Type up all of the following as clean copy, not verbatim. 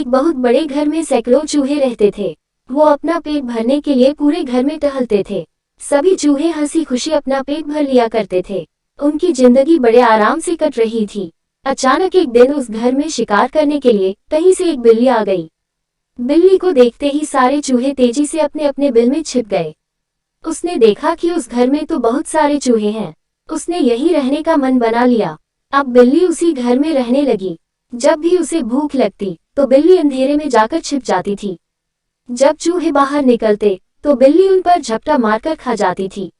एक बहुत बड़े घर में सैकड़ों चूहे रहते थे। वो अपना पेट भरने के लिए पूरे घर में टहलते थे। सभी चूहे हंसी खुशी अपना पेट भर लिया करते थे। उनकी जिंदगी बड़े आराम से कट रही थी। अचानक एक दिन उस घर में शिकार करने के लिए कहीं से एक बिल्ली आ गई। बिल्ली को देखते ही सारे चूहे तेजी से अपने अपने बिल में छिप गए। उसने देखा कि उस घर में तो बहुत सारे चूहे हैं। उसने यहीं रहने का मन बना लिया। अब बिल्ली उसी घर में रहने लगी। जब भी उसे भूख लगती तो बिल्ली अंधेरे में जाकर छिप जाती थी। जब चूहे बाहर निकलते तो बिल्ली उन पर झपटा मारकर खा जाती थी।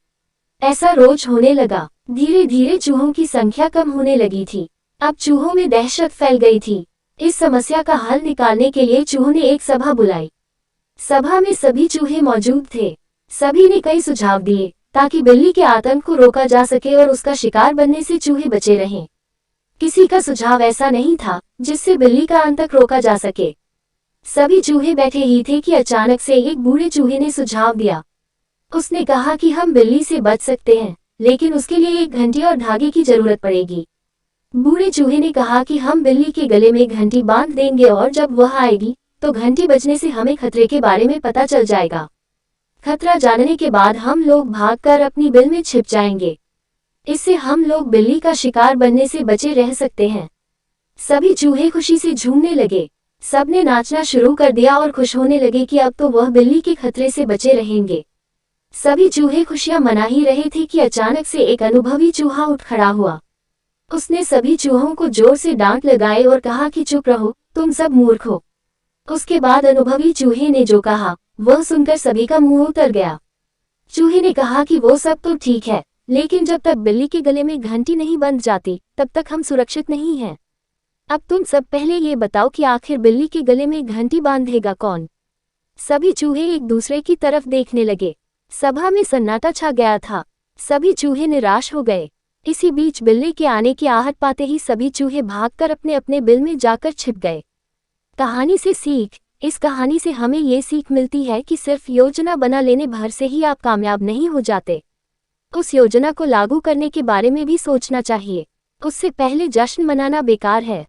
ऐसा रोज होने लगा। धीरे धीरे चूहों की संख्या कम होने लगी थी। अब चूहों में दहशत फैल गई थी। इस समस्या का हल निकालने के लिए चूहों ने एक सभा बुलाई। सभा में सभी चूहे मौजूद थे। सभी ने कई सुझाव दिए ताकि बिल्ली के आतंक को रोका जा सके और उसका शिकार बनने से चूहे बचे रहें। किसी का सुझाव ऐसा नहीं था जिससे बिल्ली का आतंक रोका जा सके। सभी चूहे बैठे ही थे कि अचानक से एक बूढ़े चूहे ने सुझाव दिया। उसने कहा कि हम बिल्ली से बच सकते हैं, लेकिन उसके लिए एक घंटी और धागे की जरूरत पड़ेगी। बूढ़े चूहे ने कहा कि हम बिल्ली के गले में घंटी बांध देंगे और जब वह आएगी तो घंटी बजने से हमें खतरे के बारे में पता चल जाएगा। खतरा जानने के बाद हम लोग भागकर अपनी बिल में छिप जाएंगे। इससे हम लोग बिल्ली का शिकार बनने से बचे रह सकते हैं। सभी चूहे खुशी से झूमने लगे। सबने नाचना शुरू कर दिया और खुश होने लगे कि अब तो वह बिल्ली के खतरे से बचे रहेंगे। सभी चूहे खुशियां मना ही रहे थे कि अचानक से एक अनुभवी चूहा उठ खड़ा हुआ। उसने सभी चूहों को जोर से डांट लगाए और कहा कि चुप रहो, तुम सब मूर्ख हो। उसके बाद अनुभवी चूहे ने जो कहा वह सुनकर सभी का मुंह उतर गया। चूहे ने कहा कि वो सब तो ठीक है, लेकिन जब तक बिल्ली के गले में घंटी नहीं बंध जाती तब तक हम सुरक्षित नहीं हैं। अब तुम सब पहले ये बताओ कि आखिर बिल्ली के गले में घंटी बांधेगा कौन? सभी चूहे एक दूसरे की तरफ देखने लगे। सभा में सन्नाटा छा गया था। सभी चूहे निराश हो गए। इसी बीच बिल्ली के आने की आहट पाते ही सभी चूहे भागकर अपने अपने बिल में जाकर छिप गए। कहानी से सीख। इस कहानी से हमें ये सीख मिलती है कि सिर्फ योजना बना लेने भर से ही आप कामयाब नहीं हो जाते। उस योजना को लागू करने के बारे में भी सोचना चाहिए। उससे पहले जश्न मनाना बेकार है।